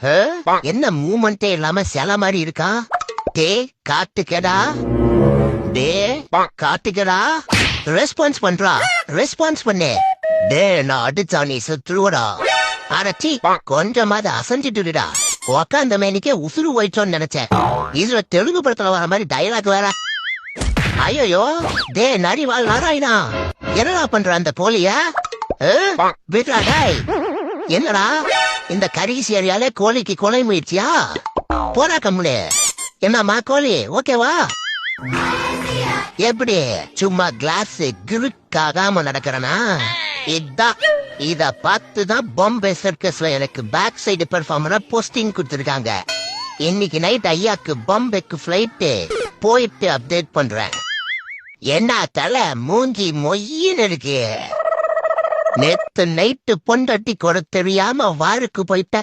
ஹே, என்ன மூமெண்டே இல்லாம சில மாதிரி இருக்கா? டே காட்டுக்கடா, டே காட்டுக்கடா, ரெஸ்பான்ஸ் பண்றா, ரெஸ்பான்ஸ் பண்ணு. டே நான் அடிச்சா நீ சுற்றுவடா. அடச்சி கொஞ்சமாவது அசைஞ்சிட்டுடா. உக்காந்த மேனிக்கே உசுறு போயிட்டோன்னு நினைச்சேன். இதுல தெலுங்கு படத்துல வர மாதிரி டயலாக் வேற. ஐயோ டே நரிவாள் நாராயணா, என்னடா பண்ற அந்த போலிய? விட்ரா டேய். என்னடா இந்த கரிசி ஏரியால கோழிக்கு கொலை முயற்சியா? போடா கம்முனு. என்னம்மா கோழி ஓகேவா? எப்படி சும்மா கிளாஸ் கிருக்காகாம நடக்கிறனா? இத பார்த்துதான் பாம்பே சர்க்கஸ்ல எனக்கு பேக் சைடு பெர்ஃபார்மரா போஸ்டிங் கொடுத்திருக்காங்க. இன்னைக்கு நைட் ஐயாக்கு பாம்பேக்கு பிளைட் போயிட்டு அப்டேட் பண்றேன். என்ன தலை மூஞ்சி மொய்யின்னு இருக்கு. நேத்து நைட்டு பொண்டாட்டி கூட தெரியாம வாருக்கு போயிட்ட.